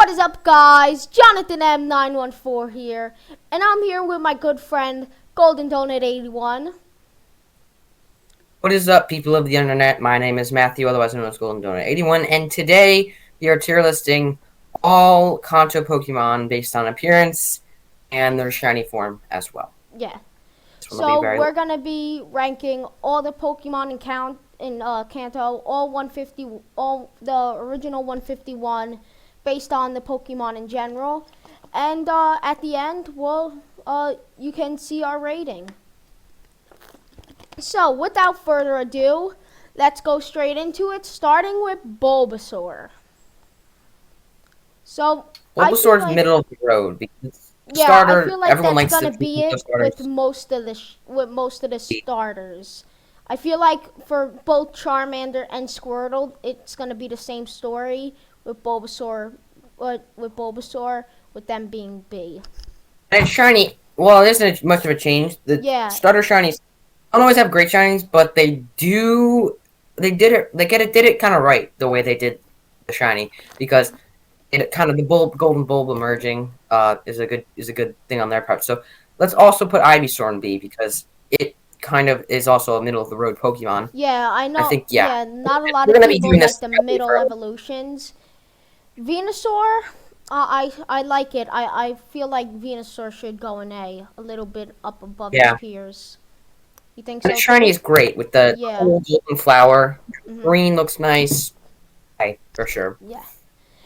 What is up, guys? Jonathan M914 here, and I'm here with my good friend Goldendonut 81. What is up, people of the internet? My name is Matthew, otherwise known as Goldendonut 81, and today we are tier listing all Kanto Pokemon based on appearance and their shiny form as well. Yeah. This one will be So very we're gonna be ranking all the Pokemon in Kanto, all 150, all the original 151, based on the Pokemon in general, and at the end, you can see our rating. So, without further ado, let's go straight into it, starting with Bulbasaur. So, I feel Bulbasaur's like, middle of the road because yeah, I starter, feel like everyone that's likes to gonna think be of it with starters. most of the starters. I feel like for both Charmander and Squirtle, it's gonna be the same story with Bulbasaur, with them being B. And shiny, well, it isn't much of a change. The Yeah, starter shinies don't always have great shinies, but they do. Did it kind of right the way they did the shiny because it kind of golden bulb emerging is a good thing on their part. So let's also put Ivysaur in B because it kind of is also a middle of the road Pokemon. yeah, I I know. think Yeah, not a lot we're of gonna be people doing like this the heavily middle for. evolutions. Venusaur, I like it. I feel like Venusaur should go in A little bit up above its Yeah, peers. You think and the so shiny too? is great with the Yeah. whole golden flower. Mhm. Green looks nice. Okay, for sure. Yeah.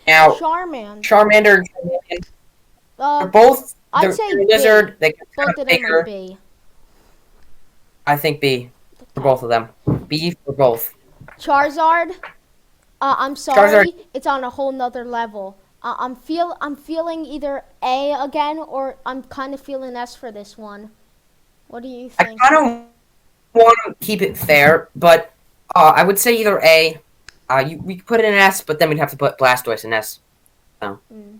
Now Charmander. Charmander and Charmeleon, Uh, they're both I'd they're say B. lizard. They get kind Both of of them are bigger. B. I think B for Okay. both of them. B for both. Charizard. I'm Charizard. sorry. It's on a whole nother level. I'm feeling either A again, or I'm kind of feeling S for this one. What do you I think? kind of want to keep it fair, but I would say either A. We could put it in S, but then we'd have to put Blastoise in S. So Mm.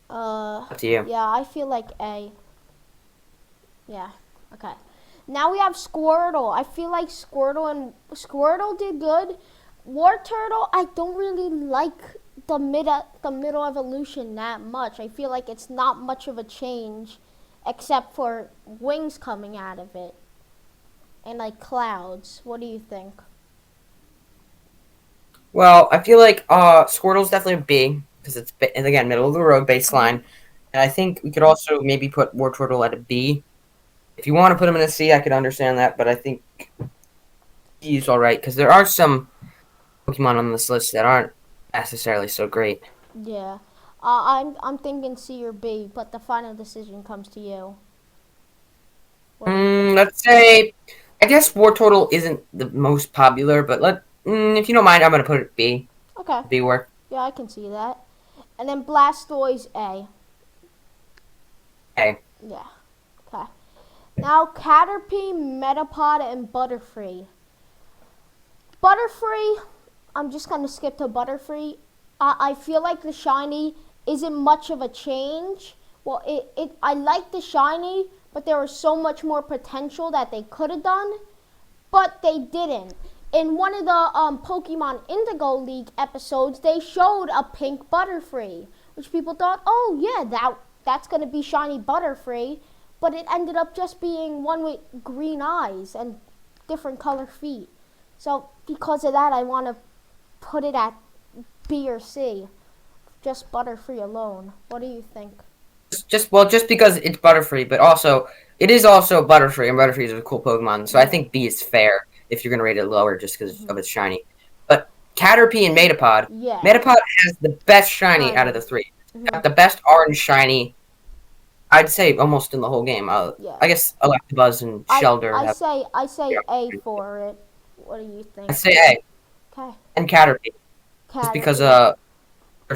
up to you. Yeah, I feel like A. Yeah. Okay. Now we have Squirtle. I feel like Squirtle did good. War Turtle, I don't really like the middle evolution that much. I feel like it's not much of a change, except for wings coming out of it and like clouds. What do you think? Well, I feel like Squirtle's definitely a B because and again middle of the road Hmm. baseline, and I think we could also maybe put Wartortle at a B. If you want to put him in a C, I could understand that, but I think B is all right because there are some Pokemon on this list that aren't necessarily so great. Yeah. I'm thinking C or B, but the final decision comes to you. What do you think? Let's say, I guess Wartortle isn't the most popular, but if you don't mind, I'm gonna put it B. Okay. B work. Yeah, I can see that. And then Blastoise A. Okay. Yeah. Okay. Now Caterpie, Metapod, and Butterfree. Butterfree, I'm just gonna skip to Butterfree. I feel like the shiny isn't much of a change. Well, I like the shiny, but there was so much more potential that they could have done, but they didn't. In one of the Pokemon Indigo League episodes, they showed a pink Butterfree, which people thought, oh yeah, that's gonna be shiny Butterfree, but it ended up just being one with green eyes and different color feet. So because of that, I want to put it at B or C, just Butterfree alone. What do you think? Just because it's Butterfree, but also it is also Butterfree, and Butterfree is a cool Pokemon, so I Yeah. think B is fair if you're gonna rate it lower just because Hmm. of its shiny. But Caterpie and Metapod, Yeah. Metapod has the best shiny I out of know. the three. It's Hmm. got the best orange shiny, I'd say almost in the whole game. Yeah. I guess Electabuzz and I Shelder I have. say I Yeah, say A for it. What do you I think? say A Okay. and Caterpie just because Caterpie. they're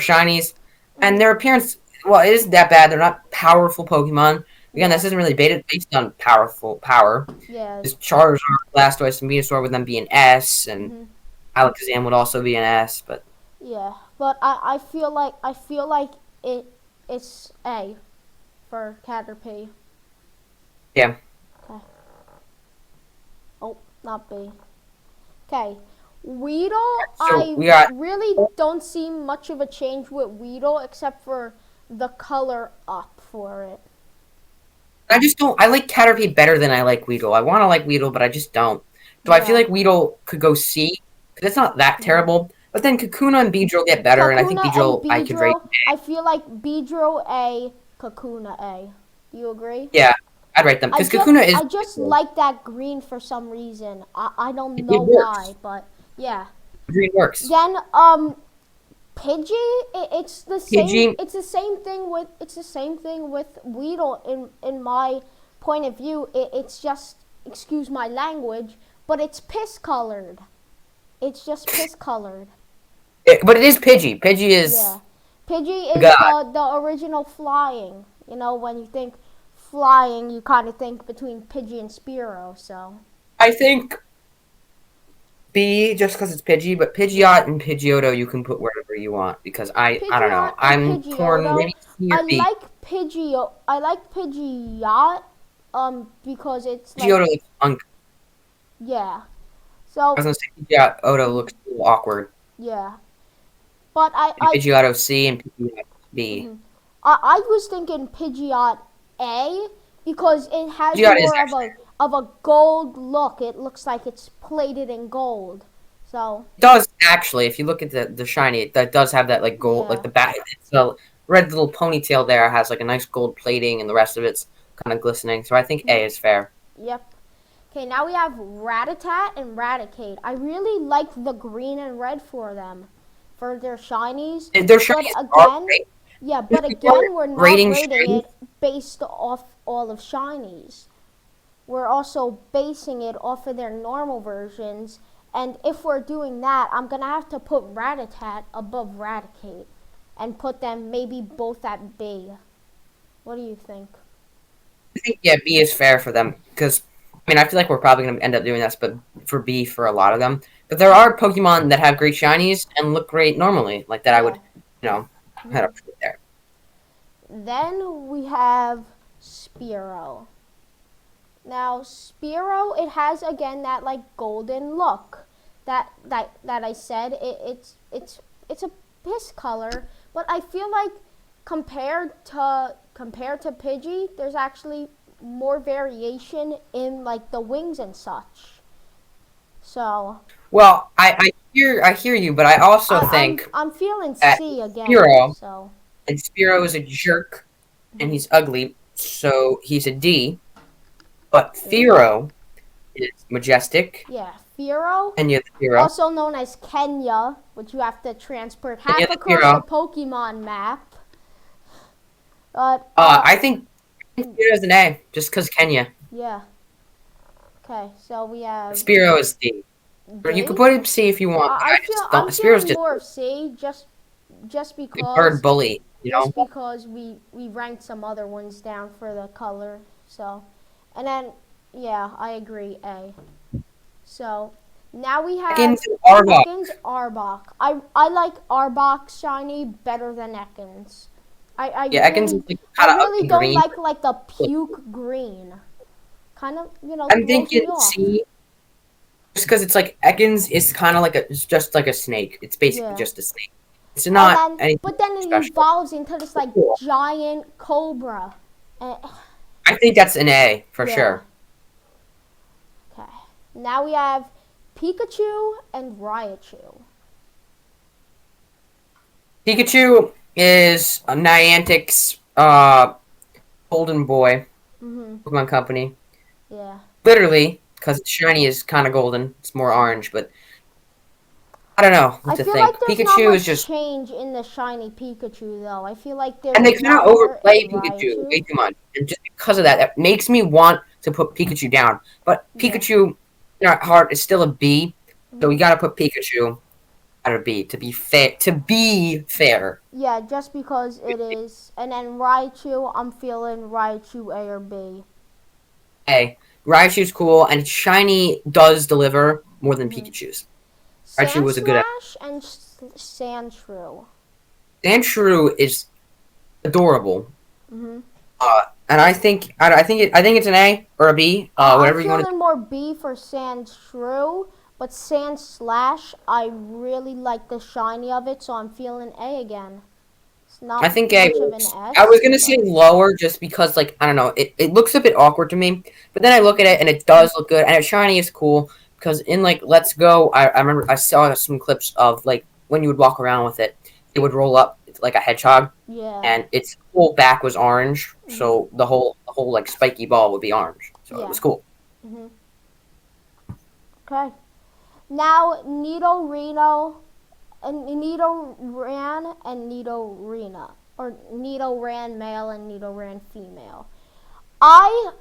shinies and Hmm. their appearance. Well, it isn't that bad. They're not powerful Pokemon. Again, Yeah. this isn't really based on power. Yeah. Just Charizard, Blastoise, and Venusaur would then be an S, and Hmm. Alakazam would also be an S. But Yeah. But I feel like it's A for Caterpie. yeah, Okay. Oh, not B. Okay. Weedle, So I we got. really don't see much of a change with Weedle except for the color up for it. I just don't. I like Caterpie better than I like Weedle. I want to like Weedle, but I just don't. So I feel Yeah. like Weedle could go C because it's not that Mhm. terrible. But then Kakuna and Beedrill get better, and I think Kakuna and Beedrill I could rate. Beedrill, I feel like Beedrill A, Kakuna A. Do you agree? Yeah, I'd rate them I because just Kakuna is I just like that green for some reason. I don't know it why, works. but yeah. Green works. Then Pidgey, it's the same. PG. It's the same thing with Weedle in my point of view. It's just, excuse my language, but it's piss colored. It's just piss colored. But it is Pidgey. Pidgey is Yeah, Pidgey is God. the original flying. You know, when you think flying, you kind of think between Pidgey and Spearow. So I think B just because it's Pidgey, but yeah. Pidgeot and Pidgeotto you can put wherever you want because I don't know. Pidgeot and I'm torn. Pidgeotto. Maybe C or B. I like Pidgeot because it's like, Pidgeotto looks yeah. I So was gonna say Pidgeotto mhm, looks a little awkward. yeah. But And Pidgeotto C and Pidgeot B. mhm. I was thinking Pidgeot A because it has Pidgeot is more actually of a gold look. It looks like it's plated in gold. So it does actually. If you look at the shiny, that does have that like gold, like yeah. the back. It's a red little ponytail there has like a nice gold plating, and the rest of it's kind of glistening. So I think A Mhm. is fair. Yep. Okay, now we have Rattata and Raticate. I really like the green and red for them, for their shinies. Their But shinies are again, great. yeah, If but you are again, we're not rating rating shinies, it based off all of shinies. We're also basing it off of their normal versions. And if we're doing that, I'm going to have to put Rattata above Raticate and put them maybe both at B. What do you think? I think yeah, B is fair for them because I mean I feel like we're probably gonna end up doing this, but for B for a lot of them. But there are Pokemon that have great shinies and look great normally, like that. I would, Yeah. head Mhm. up there. Then we have Spearow. Now Spearow, it has again that like golden look that I said. It's a piss color, but I feel like compared to Pidgey, there's actually more variation in like the wings and such. So Well, I hear you, but I also think I'm feeling that C again. Spearow So and Spearow is a jerk and mhm. he's ugly, so he's a D. But Ooh. Fearow is majestic, Yeah, Fearow, and you're the Fearow, also known as Kenya, which you have to transport and you're half the across the Fearow. Pokemon map. But I think Spearow is an A just because Kenya. yeah. Okay, so we have Spearow is D. Or you could D. put it C if you want, but I I feel just don't. I'm Spearow's feeling just more of C just a bird because bully, you know? we ranked some other ones down for the color. So, and then yeah, I agree A. So now we have Ekans and Arbok. Ekans Arbok. I like Arbok shiny better than Ekans. Yeah, Ekans is like I kind of really ugly don't green. like the puke green. Kind of, I'm throws thinking me off. C just because it's like Ekans is kind of like it's just like a snake. It's basically Yeah. just a snake. It's not anything But then it special. evolves into this like Cool. giant cobra. And, I think that's an A for yeah. sure. Okay. Now we have Pikachu and Raichu. Pikachu is a Niantic's golden boy Mhm. Pokemon Company. Yeah. Literally, because its shiny is kind of golden. It's more orange, but I don't know what I to feel think. like there's not Pikachu is much just, change in the shiny Pikachu though. I feel like there's and a they kind of lot more in overplay Pikachu way Raichu. too much, and just because of that, that makes me want to put Pikachu down. But Yeah. Pikachu, in our heart, is still a B, so we Mhm. gotta put Pikachu at a B to be fair. To be fair, Yeah, just because it is. And then Raichu, I'm feeling Raichu A or B. A. Raichu's cool, and shiny does deliver more than Mhm. Pikachu's. Raichu Sand was a good. Slash and Sandshrew. Sandshrew is adorable. Mhm. And I think it's an A or a B, I'm whatever you want to. feeling more B for Sandshrew, But Sand Slash, I really like the shiny of it, so I'm feeling A again. It's I not think A much of an works. I was S, gonna say but lower just because, like, I don't know, it looks a bit awkward to me. But then I look at it and it does look good, and its shiny is cool because in like Let's Go, I remember I saw some clips of like when you would walk around with it, it would roll up like a hedgehog, yeah. and its whole back was orange, Mhm. so the whole like spiky ball would be orange, so it Yeah. was cool. Mhm. Okay. Now Nidorino, Nidoran and Nidorina, or Nidoran male and Nidoran female. I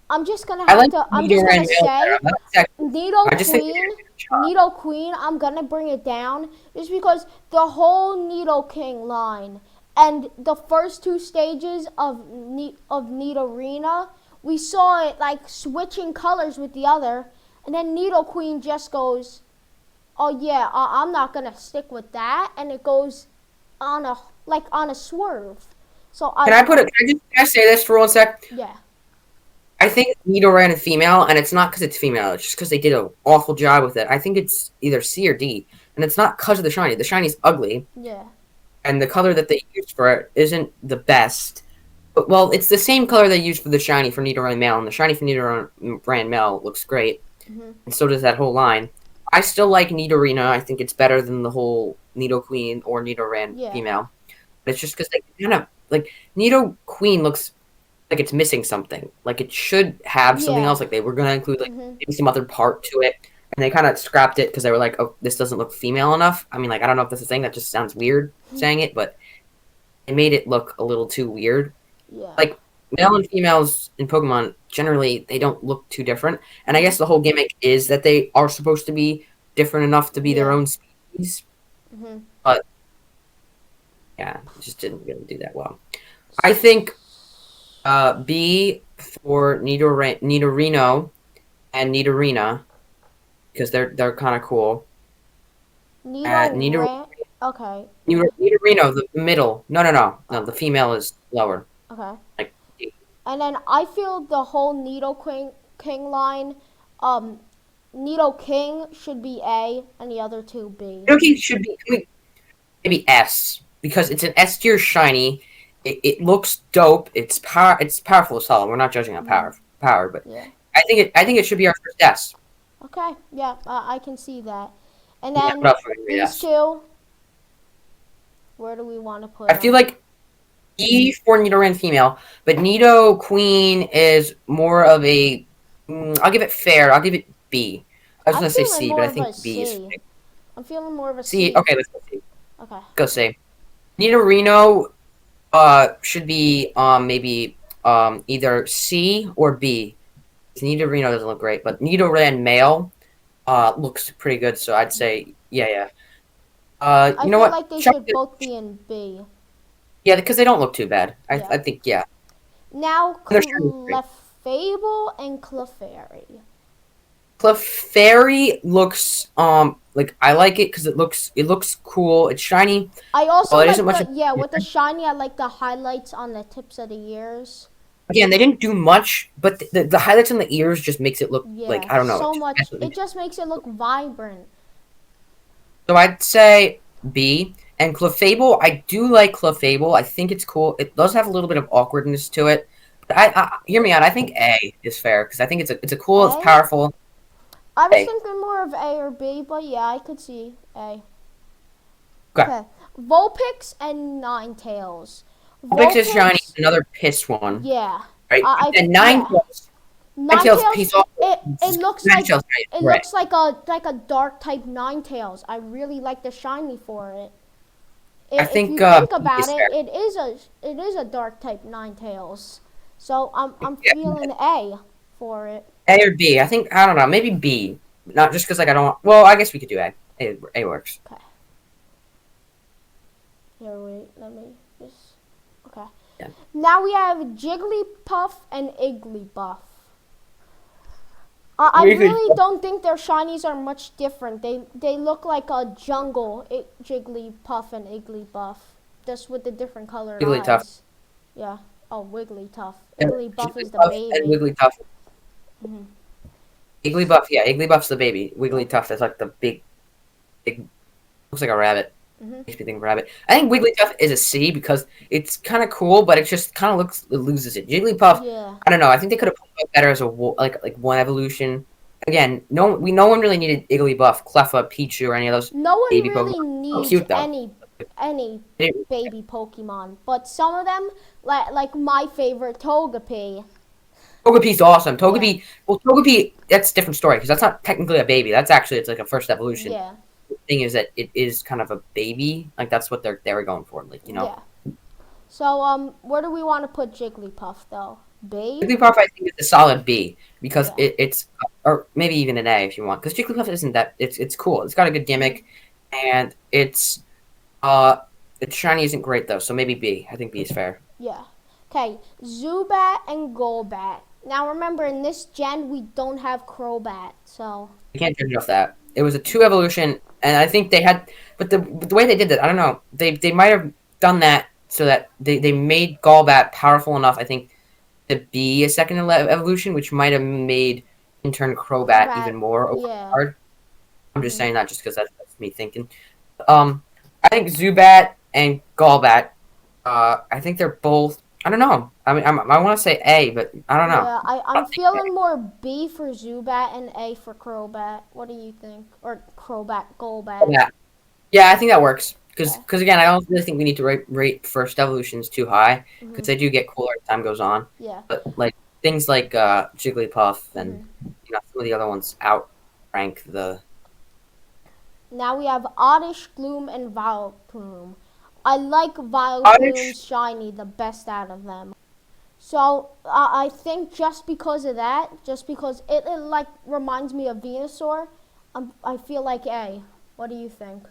I'm just gonna I have like to. I'm just Nidoran gonna male better. say I'm not exactly. Nido I just think they Queen. did a good job. Nido Queen. I'm gonna bring it down just because the whole Nido King line and the first two stages of Nidorina, we saw it like switching colors with the other, and then Nido Queen just goes, "Oh yeah, I'm not gonna stick with that," and it goes on a on a swerve. So Can I put it? Can I say this for 1 sec? yeah. I think Nidoran is female, and it's not because it's female. It's just because they did an awful job with it. I think it's either C or D, and it's not because of the shiny. The shiny's ugly, Yeah. and the color that they used for it isn't the best. But well, it's the same color they used for the shiny for Nidoran male, and the shiny for Nidoran male looks great, Mhm. and so does that whole line. I still like Nidorina. I think it's better than the whole Nido Queen or Nidoran Yeah. female. But it's just because they kind of like Nido Queen looks like it's missing something. Like it should have something Yeah. else. Like they were gonna include like Mhm. maybe some other part to it, and they kind of scrapped it because they were like, "Oh, this doesn't look female enough." I mean, like I don't know if that's a thing. That just sounds weird saying it, but it made it look a little too weird. Yeah. Like male and females in Pokemon generally they don't look too different, and I Mhm. guess the whole gimmick is that they are supposed to be different enough to be their Yeah. own species. Mhm. But yeah, it just didn't really do that well. I think B for Nidorino and Nidorina because they're kind of cool. Nido Nidor Rant. Okay. Nidorino, the middle. No. The female is lower. Okay. Like And then I feel the whole King line, um, Nido King should be A, and the other two B. Nidoking should be maybe S because it's an S tier shiny. It looks dope. It's powerful as hell. We're not judging on Mhm. power, but Yeah. I think it should be our first S. Okay. Yeah. I can see that. And Yeah, then what else would we these S? two, where do we want to put I feel them? like E for Nidoran female, but Nido Queen is more of a. I'll give it fair. I'll give it B. I was I'm gonna say feeling C, but more I of a think B is C. I'm feeling more of a C. C. Okay, let's go C. Okay. Go C. Nidorino should be maybe either C or B. Nidorino doesn't look great, but Nidoran male looks pretty good, so I'd say yeah. I You know feel what? like they Chuck should it. both be in B. Yeah, because they don't look too bad. Yeah. I think yeah. Now They're shiny great. Clefable and Clefairy. Clefairy looks like I like it because it looks cool. It's shiny. I also Well, it isn't like much. the yeah with the shiny. I like the highlights on the tips of the ears. Again, they didn't do much, but the highlights on the ears just makes it look like Yeah, I don't know. so much. It just makes it look vibrant. So I'd say B. And Clefable, I do like Clefable. I think it's cool. It does have a little bit of awkwardness to it. But I hear me out. I think A is fair because I think it's a cool. It's A. powerful. I was A. thinking more of A or B, but yeah, I could see A. Okay. Okay, Vulpix and Ninetales. Pix is shiny. Vulpix, Another piss one, yeah. right? And Yeah. Ninetales Ninetales, piece off. it looks like Ninetales, right? like a dark type Ninetales. I really like the shiny for it. I If think you think B about is it, fair. it is a dark type Ninetales. So I'm Yeah. feeling A for it. A or B. I think I don't know. Maybe B. Not just because like I don't. Well, I guess we could do A. A works. Okay. Here, wait. Let me just. Okay. Yeah. Now we have Jigglypuff and Igglybuff. I really don't think their shinies are much different. They look like a jungle Jigglypuff and Igglybuff, just with the different colored Wigglytuff. eyes. Yeah. Oh, Wigglytuff. Yeah, Igglybuff is the Jigglypuff and baby. Wigglytuff. Hmm. Igglybuff, yeah, Igglybuff's the baby. Wigglytuff is like the big, looks like a rabbit. Hmm. Makes me think of rabbit. I think Wigglytuff is a C because it's kind of cool, but it just kind of it loses it. Jigglypuff, Yeah. I don't know. I think they could have put it better as a like one evolution. Again, no one really needed Igglybuff, Cleffa, Pichu, or any of those No one baby Pokemon. really So needs cute though. any It- baby Pokemon, but some of them, like my favorite Togepi. Togepi's awesome. Yeah. Togepi, that's a different story because that's not technically a baby. That's actually it's like a first evolution. Yeah. The thing is that it is kind of a baby. Like that's what they were going for. Like Yeah. So where do we want to put Jigglypuff though? B? Jigglypuff, I think is a solid B because Yeah. it's or maybe even an A if you want because Jigglypuff isn't that it's cool. It's got a good gimmick, and its shiny isn't great though. So maybe B. I think B is fair. Yeah. Okay. Zubat and Golbat. Now remember, in this gen we don't have Crobat, so You can't judge off that. It was a two evolution, and I think they had, but the way they did that, I don't know. They might have done that so that they made Golbat powerful enough, I think, to be a second evolution, which might have made in turn Crobat even more yeah. overpowered. I'm just saying that just because that's me thinking. I think Zubat and Golbat. I think they're both. I don't know. I mean, I want to say A, but I don't know. Yeah, I'm feeling more B for Zubat and A for Crobat. What do you think? Or Crobat, Golbat. Yeah, yeah, I think that works. Okay. Because again, I don't really think we need to rate first evolutions too high because Mhm. they do get cooler as time goes on. Yeah. But like things like Jigglypuff and some of the other ones outrank the. Now we have Oddish, Gloom, and Vileplume. I like Oddish. Vileplume's shiny the best out of them. So I think just because of that, just because it like reminds me of Venusaur, I feel like A. What do you think?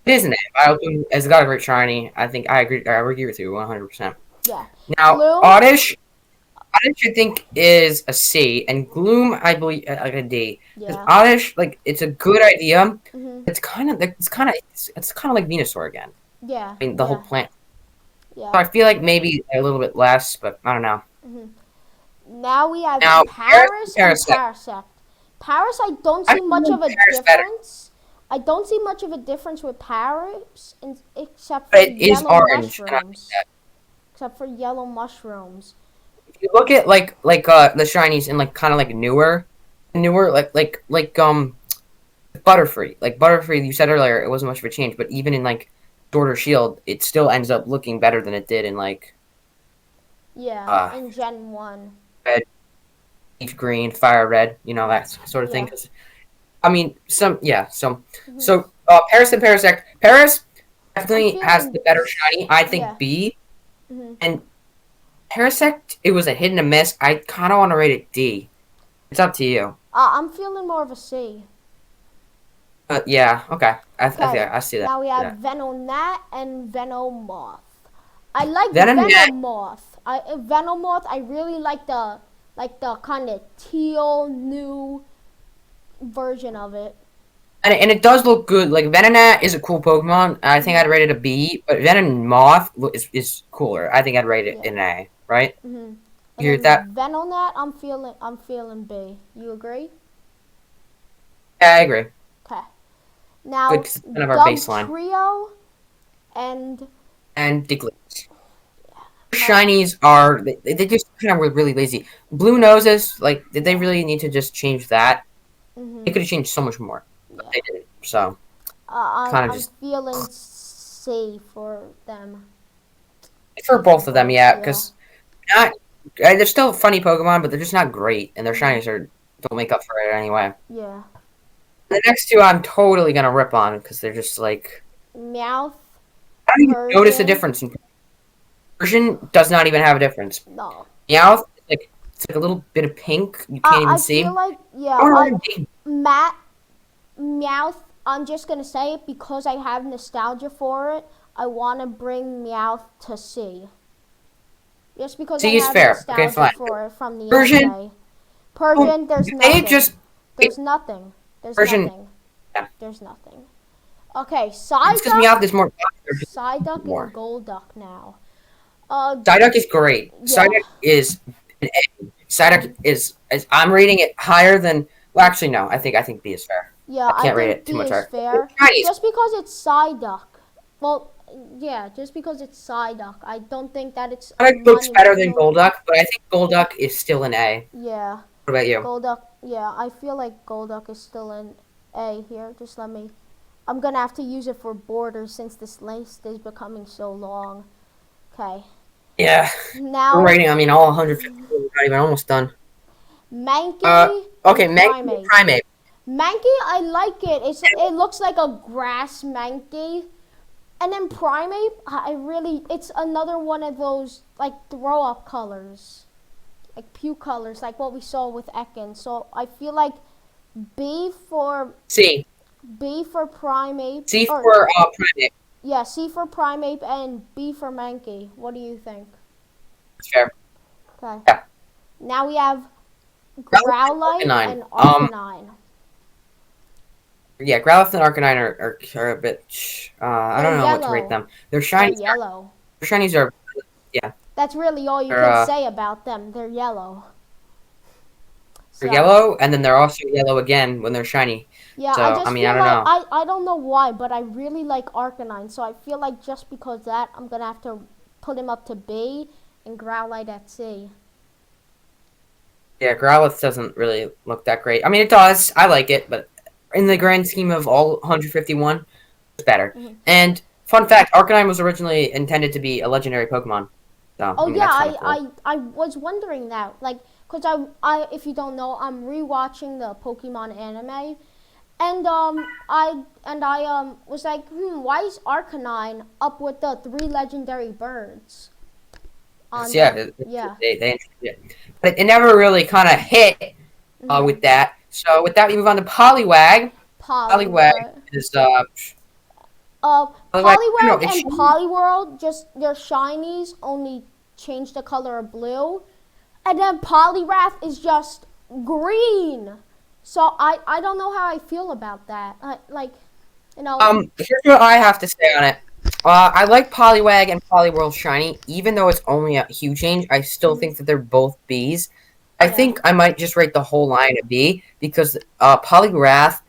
It is an A. Vileplume has got a great shiny. I think I agree. I agree with you 100%. Yeah. Now Gloom? Oddish, I think is a C, and Gloom I believe like a D. Because Yeah. Oddish, like it's a good idea. Mhm. It's kind of like Venusaur again. Yeah. I mean the whole plant. Yeah. So I feel like maybe a little bit less, but I don't know. Now we have Now, Paris and Parasect. Parasect. Paris, I don't I see much think of a Paris better. difference. I don't see much of a difference with Paris, except for But it is yellow orange. And I think mushrooms. that Except for yellow mushrooms. if you look at the shinies and like kind of like newer Butterfree. Like Butterfree, you said earlier, it wasn't much of a change, but even in like Sword or Shield, it still ends up looking better than it did in like Yeah, in Gen 1. Red, Leaf Green, Fire Red, that sort of thing. Yeah. 'Cause, I mean, Paris and Parasect. Paris definitely I'm has feeling- the better shiny. I think Yeah. B. Mhm. And Parasect, it was a hit and a miss. I kind of want to rate it D. It's up to you. I'm feeling more of a C. Yeah, okay. Okay. I see that. Now we have Yeah. Venomoth and Venomoth. I like Venomoth. Venomoth. Venomoth. I really like the kind of teal new version of it. And it does look good. Like, Venonat is a cool Pokemon. I think I'd rate it a B, but Venomoth is cooler. I think I'd rate it an A, right? Mhm. You hear that? Venonat, I'm feeling B. You agree? Yeah, I agree. Okay. Now Good, 'cause it's kind of our Dub baseline. Trio and And Diglett. Shinies are, they just kind of were really lazy. Blue Noses, like, did they really need to just change that? They could have changed so much more, but they didn't. So, I'm just- feeling C for them. for both of them, yeah, because they're still funny Pokemon, but they're just not great, and their shinies don't make up for it anyway. Yeah. The next two I'm totally gonna rip on because they're just like Meowth. I don't even notice a Persian. difference. Persian does not even have a difference. No. Meowth, it's like a little bit of pink. You can't even I see. feel like Meowth. I'm just gonna say it because I have nostalgia for it. I want to bring Meowth to C. Just because C I is have fair. nostalgia Okay, fine. for it from the Persian. anime. Persian, there's They nothing. just There's nothing. There's Persian- nothing. Yeah. There's nothing. Okay, it's because Psyduck. Meowth is more popular. Psyduck more. and Golduck now. Psyduck is great. Yeah. Psyduck is an A. Psyduck is I'm rating it higher than Well, actually, no. I think B is fair. Yeah, I I can't rate think it too B much is higher. fair. Chinese. Just because it's Psyduck. Well, yeah, just because it's Psyduck. I don't think that it's a It looks better than monumental. Golduck, but I think Golduck is still an A. Yeah, What about you? Golduck. Yeah, I feel like Golduck is still an A here. Just let me. I'm gonna have to use it for borders since this list is becoming so long. Okay. Yeah. We're Now, rating, I mean, all 150. We're not even almost done. Mankey and Okay, Mankey Primate. Primate. Mankey, I like it. It looks like a grass Mankey. And then Primate, it's another one of those, like, throw-up colors. Like, puke colors, like what we saw with Ekans. So, I feel like B for C. Primate. C Or, for Primate. yeah, C for Primate and B for Mankey. What do you think? That's fair. Okay. Yeah. Now we have Growlithe Growlithe and and Arcanine. Yeah, Growlithe and Arcanine are a bit. I They're don't know what to rate yellow. them. Their They're shinies are. yellow. Their shinies are. Yeah, That's really all you they're can say about them. They're yellow. they're So, yellow, and then they're also yellow again when they're shiny. yeah, I So I just mean, I feel don't like, know. I don't know why, but I really like Arcanine. So I feel like just because of that, I'm going to have to put him up to B and Growlithe at C. Yeah, Growlithe doesn't really look that great. I mean, it does. I like it, but in the grand scheme of all 151, it's better. Mm-hmm. And fun fact: Arcanine was originally intended to be a legendary Pokemon. So Oh I mean, yeah, that's kind of cool. I was wondering that, like, cause if you don't know, I'm rewatching the Pokemon anime, and I was like, why is Arcanine up with the 3 legendary birds So, on yeah, the yeah. they introduced it, but it never really kind of hit Mm-hmm. with that. So with that, we move on to Poliwag. Poliwag Poliwag. is Poliwag. I don't know. Poliwag It's and Poliwhirl, just their shinies only change the color of blue. And then Poliwrath is just green. So I don't know how I feel about that. Here's what I have to say on it. I like Poliwag and Poliwhirl Shiny, even though it's only a hue change. I still Mhm. think that they're both Bs. I Yeah. think I might just rate the whole line a B because Poliwrath,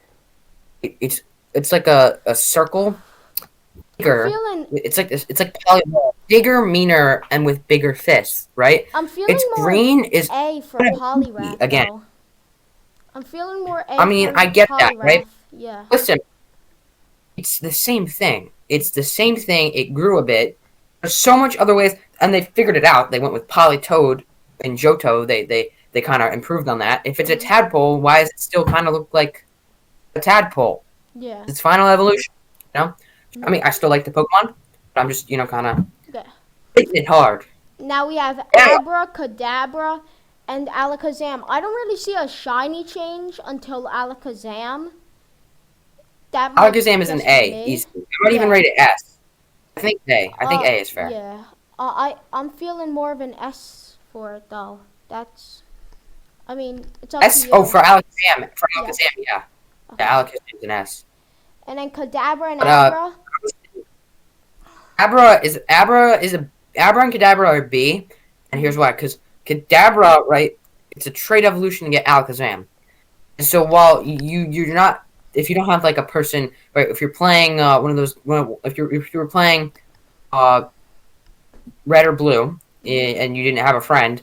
it's like a circle, I'm bigger. feeling It's like Poliwhirl, bigger, meaner, and with bigger fists, right? I'm Its feeling more green is A for kind of goofy Poliwrath again. though. I'm feeling more I A mean, for I get that, right? Poliwrath. Yeah. Listen, it's the same thing. It's the same thing. It grew a bit. There's so much other ways, and they figured it out. They went with Politoed and Johto. They kind of improved on that. If it's a Mhm. tadpole, why does it still kind of look like a tadpole? Yeah. It's final evolution. You know, I Mhm. mean, I still like the Pokemon, but I'm just kind of Okay. hitting it hard. Now we have Yeah, Abracadabra and Alakazam. I don't really see a shiny change until Alakazam. That might Alakazam is an just be A. me. Easy. I might even Yeah. rate it S. I think A. I think A is fair. Yeah. I'm feeling more of an S for it though. That's. I mean, it's up to S. Oh, you. for Alakazam. For Yeah. Alakazam, yeah. Okay. Yeah, Alakazam's an S. And then Kadabra and But Abra. Abra and Kadabra are B, and Mm-hmm. here's why. Because Kadabra, right, it's a trait evolution to get Alakazam. And so while you're not, if you don't have like a person, right, if you're playing if you were playing uh red or blue Mm-hmm. and you didn't have a friend,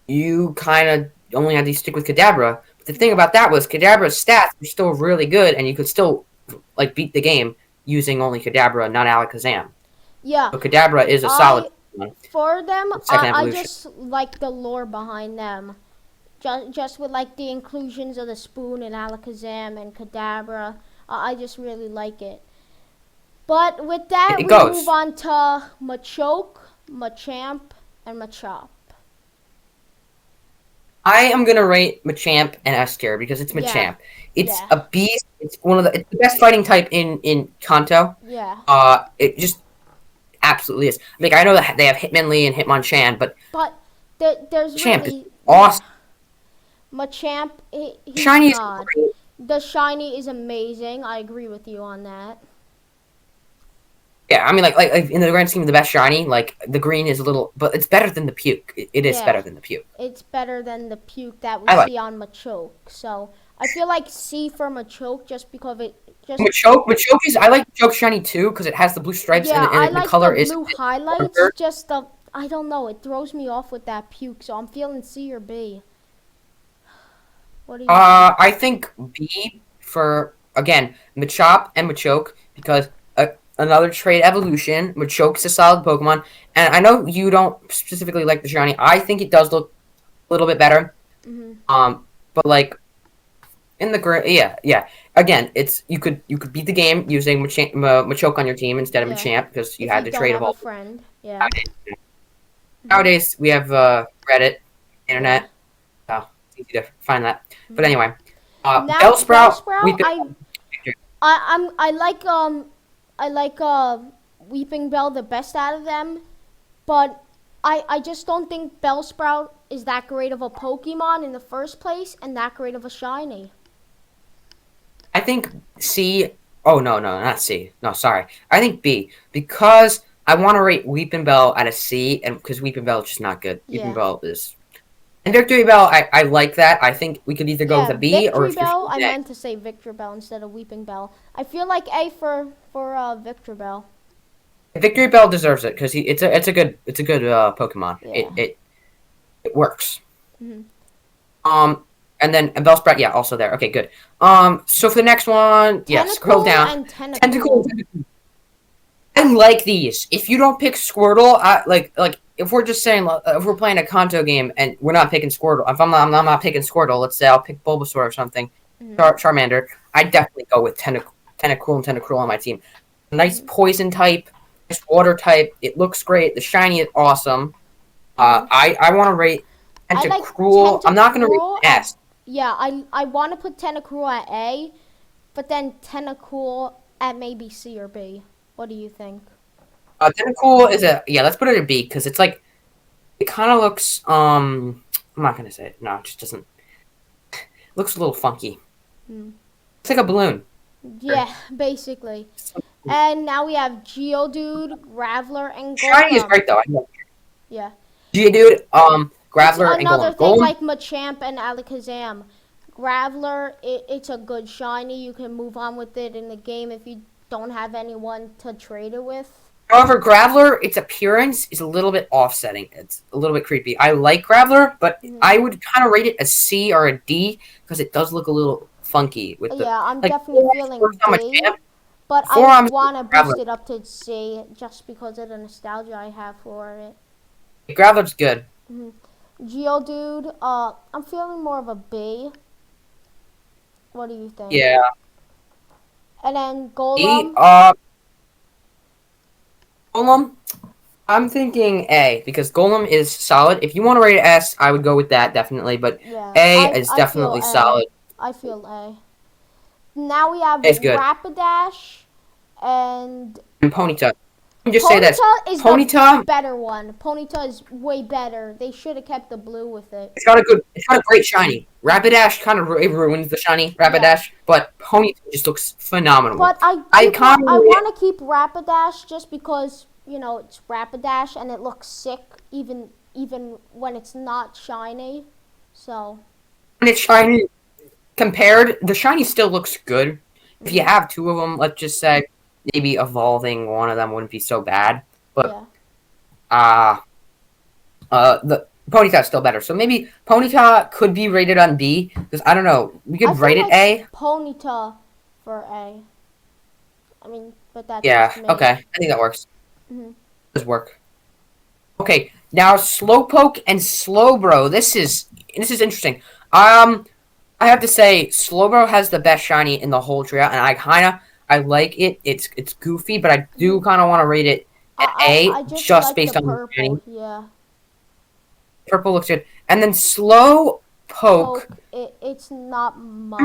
you kind of only had to stick with Kadabra. But the thing Yeah. about that was Kadabra's stats were still really good, and you could still like beat the game using only Kadabra, not Alakazam. Yeah. So Kadabra is a solid I one. for them. Second I evolution. just like the lore behind them. Just with like the inclusions of the spoon and Alakazam and Kadabra. I just really like it. But with that, It we move goes. on to Machoke, Machamp, and Machop. I am gonna rate Machamp and S tier because it's Yeah, Machamp. It's yeah, a beast. It's the best fighting type in Kanto. yeah. It just absolutely is. Like I know that they have Hitmonlee and Hitmonchan, but But there's Machamp is really, yeah. awesome. Machamp, he's Shiny is God. great. The shiny is amazing. I agree with you on that. Yeah, I mean, like in the grand scheme of the best shiny, like the green is a little, but it's better than the puke. It is Yeah, better than the puke. it's better than the puke that we I like see on Machoke. So I feel like C for Machoke just because it just Machoke. Machoke is I like Machoke shiny too because it has the blue stripes yeah, and I the like the color is blue highlights. darker. Just the I don't know, it throws me off with that puke. So I'm feeling C or B. What do you think? I think B for again Machop and Machoke because another trade evolution. Machoke's a solid Pokemon, and I know you don't specifically like the shiny. I think it does look a little bit better. Hmm. But like in the yeah. Again, it's you could beat the game using Machoke on your team instead of Yeah, Machamp because you if had you to don't trade have a evolve. friend, yeah. Nowadays, Hmm. nowadays we have Reddit, Yeah. internet. So it's easy to find that. But Hmm. anyway, Now Bellsprout, Bellsprout, Weeping. I like Weeping Bell the best out of them, but I just don't think Bellsprout is that great of a Pokemon in the first place and that great of a shiny. I think C. Oh no, not C. No, sorry. I think B because I want to rate Weeping Bell at a C, and because Weeping Bell is just not good. Weeping Yeah. Bell is and Victory Bell. I like that. I think we could either go with Yeah, a B or Victory if you're Bell. feeling I A. meant to say Victor Bell instead of Weeping Bell. I feel like A for Victor Bell. Victory Bell deserves it because it's a good Pokemon. Yeah. It works. Hmm. And then and Bellsprout, yeah, also there. Okay, good. So for the next one, yeah, scroll Tentacool down. and Tentacle. Tentacool. I like these. If you don't pick Squirtle, like if we're just saying if we're playing a Kanto game and we're not picking Squirtle, if I'm not picking Squirtle, let's say I'll pick Bulbasaur or something, Hmm. Charmander. I'd definitely go with Tentacool and Tentacruel on my team. Nice Hmm. poison type, nice water type. It looks great. The shiny is awesome. Hmm. I want to rate I like Tentacruel. I'm not going to rate Tentacruel an at S. yeah. I want to put Tentacruel at A, but then Tentacool at maybe C or B. What do you think? Tentacool is a yeah. Let's put it at B because it's like it kind of looks. I'm not gonna say it. No, it just doesn't. It looks a little funky. Hmm. It's like a balloon. Yeah, basically. And now we have Geodude, Graveler, and Shiny is Golem. great though. I know. Yeah. Geodude, It's Graveler, and another Golem. thing Golem. like Machamp and Alakazam. Graveler, it's a good shiny. You can move on with it in the game if you don't have anyone to trade it with. However, Graveler, its appearance is a little bit offsetting. It's a little bit creepy. I like Graveler, but Mhm. I would kind of rate it a C or a D because it does look a little funky with the Yeah, I'm like definitely first feeling time a D, champ. but I Forearms want to Graveler. boost it up to C just because of the nostalgia I have for it. Graveler's good. Mhm. Geodude, I'm feeling more of a B. What do you think? Yeah. And then D. Golem, Golem. I'm thinking A because Golem is solid. If you want to rate it S, I would go with that definitely. But yeah, A I is I feel definitely A. solid. I feel A. Now we have A is good. Rapidash and And Ponyta. Let me just say this. Ponyta is the Ponyta, better one. Ponyta is way better. They should have kept the blue with it. it's got a great shiny. Rapidash kind of ruins the shiny Yeah, Rapidash, but Ponyta just looks phenomenal. but I I keep kind I of want to keep Rapidash just because it's Rapidash and it looks sick even when it's not shiny. So when it's shiny compared, the shiny still looks good. If you mhm, have two of them, let's just say maybe evolving one of them wouldn't be so bad. But yeah, uh the Ponyta's still better. So maybe Ponyta could be rated on B because I don't know. We I could feel rate it like A. Ponyta for A. I mean, but that's Yeah. just me. Okay. I think that works. Hmm. Does work. Okay. Now Slowpoke and Slowbro. This is interesting. I have to say Slowbro has the best shiny in the whole trio, and I like it. It's goofy, but I do Hmm. kind of want to rate it at I A just just like the based on the purple. shiny. Yeah, Purple looks good, and then Slowpoke. poke. It's not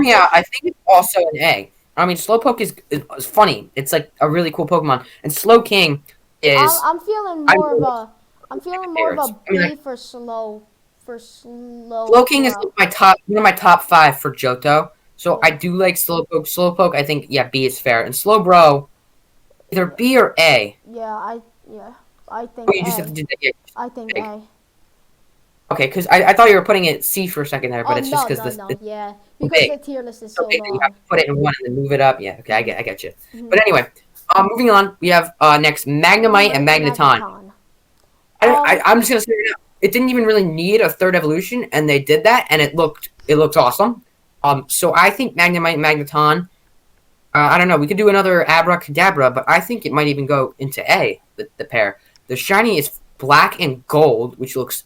Yeah, I much. think it's also an A. I mean, Slowpoke is funny. It's like a really cool Pokemon, and Slowking is I'm feeling I'm more of a I'm one of feeling my more of favorites. a I mean, B for slow Slowking is bro. my top one of my top five for Johto. So I Yeah. do like Slowpoke. Slowpoke, I think, yeah, B is fair, and Slowbro either B or A. I think Oh, you just have A. to do that. Yeah, I think big. A. Okay, because I thought you were putting it C for a second there, but Oh it's just no because no this no it's yeah so because big. the tier list is So so big that you have long. to put it in one and then move it up. Yeah, okay, Mm-hmm. I get you. Mm-hmm. But anyway, moving on, we have next Magnemite and Magneton. Magneton. I'm just gonna say right now, it didn't even really need a third evolution, and they did that, and it looked awesome. So I think Magnemite and Magneton. I don't know. We could do another Abracadabra, but I think it might even go into A. The pair. The shiny is black and gold, which looks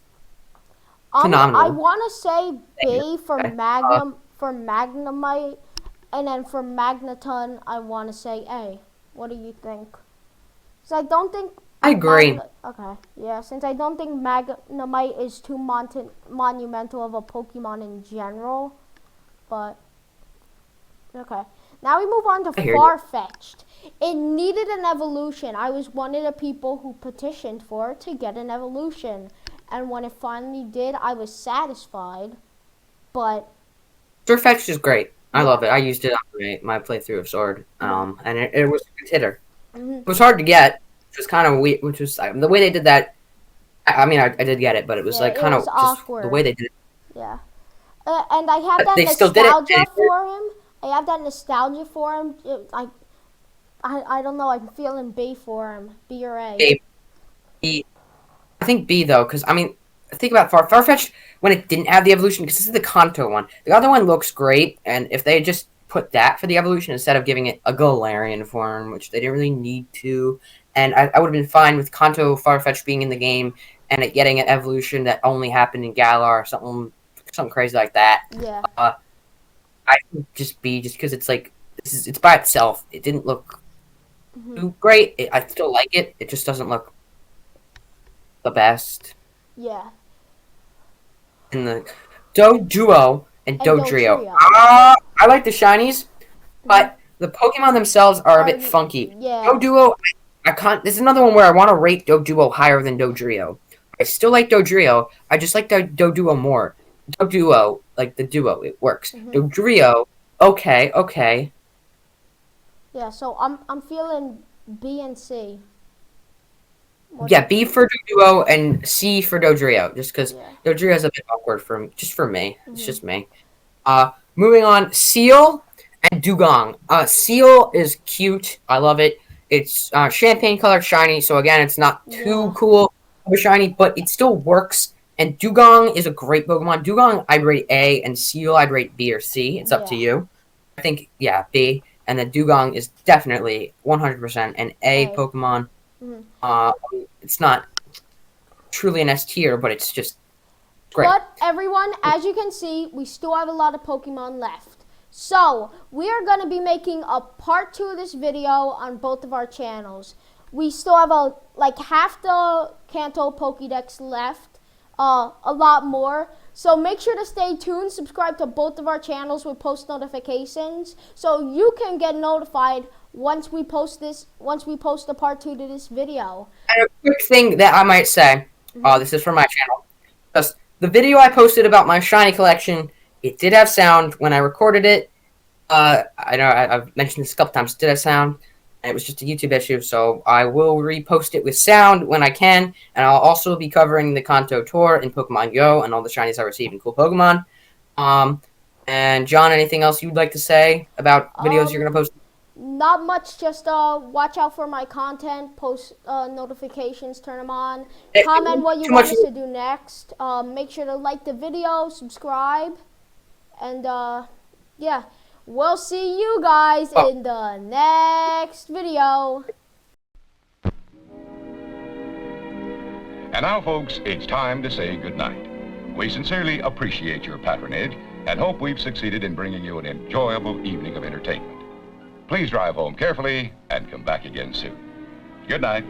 I phenomenal. want to say B for Okay. Magnemite, and then for Magneton, I want to say A. What do you think? So I don't think I agree. Okay, yeah. Since I don't think Magnemite is too monumental of a Pokemon in general, but okay. Now we move on to I hear you. Farfetch'd. It needed an evolution. I was one of the people who petitioned for it to get an evolution. And when it finally did, I was satisfied. But Surfetch'd is great. I yeah. love it. I used it on my playthrough of Sword, and it was a good hitter. Mm-hmm. It was hard to get, which was kind of weird. Which was the way they did that. I mean, I did get it, but it was Yeah, like it kind was of just the way awkward. they did it. Yeah. And I have that They still did nostalgia it. for him. I have that nostalgia for him. I don't know. I'm feeling B for him. B or A. B. I think B though, because I mean, think about Farfetch'd when it didn't have the evolution. Because this is the Kanto one. The other one looks great, and if they just put that for the evolution instead of giving it a Galarian form, which they didn't really need to, and I would have been fine with Kanto Farfetch'd being in the game and it getting an evolution that only happened in Galar or something crazy like that. Yeah. I think just B, just because it's like it's by itself. It didn't look Mm-hmm. too great. I still like it. It just doesn't look the best. Yeah. In the Doduo and And Dodrio. Dotrio. I like the shinies, but the Pokemon themselves are a bit funky. Yeah. Doduo, I can't. This is another one where I want to rate Doduo higher than Dodrio. I still like Dodrio. I just like Doduo more. Doduo, like the duo, it works. Mm-hmm. Dodrio, okay. Yeah. So I'm feeling B and C. Yeah, B for Doduo and C for Dodrio, just because Yeah. Dodrio is a bit awkward for me. It's Mm-hmm. just me. Moving on, Seal and Dugong. Seal is cute. I love it. It's champagne colored shiny, so again, it's not too cool of a shiny, but it still works. And Dugong is a great Pokemon. Dugong, I'd rate A, and Seal, I'd rate B or C. It's up to you. I think, yeah, B. And then Dugong is definitely 100% an A Pokemon. Mm-hmm. It's not truly an S tier, but it's just great. But everyone, as you can see, we still have a lot of Pokemon left. So we are going to be making a part 2 of this video on both of our channels. We still have like half the Kanto Pokédex left, a lot more. So make sure to stay tuned, subscribe to both of our channels with post notifications so you can get notified once we post a part 2 to this video. And a quick thing that I might say, this is from my channel. Just the video I posted about my shiny collection, it did have sound when I recorded it. I know I've mentioned this a couple times. It did have sound. And it was just a YouTube issue, so I will repost it with sound when I can. And I'll also be covering the Kanto tour in Pokemon Go and all the shinies I received in cool Pokemon. And John, anything else you'd like to say about videos you're gonna post? Not much, just watch out for my content, post notifications, turn them on, comment what you want us to do next, make sure to like the video, subscribe, and yeah, we'll see you guys in the next video. And now, folks, it's time to say goodnight. We sincerely appreciate your patronage and hope we've succeeded in bringing you an enjoyable evening of entertainment. Please drive home carefully and come back again soon. Good night.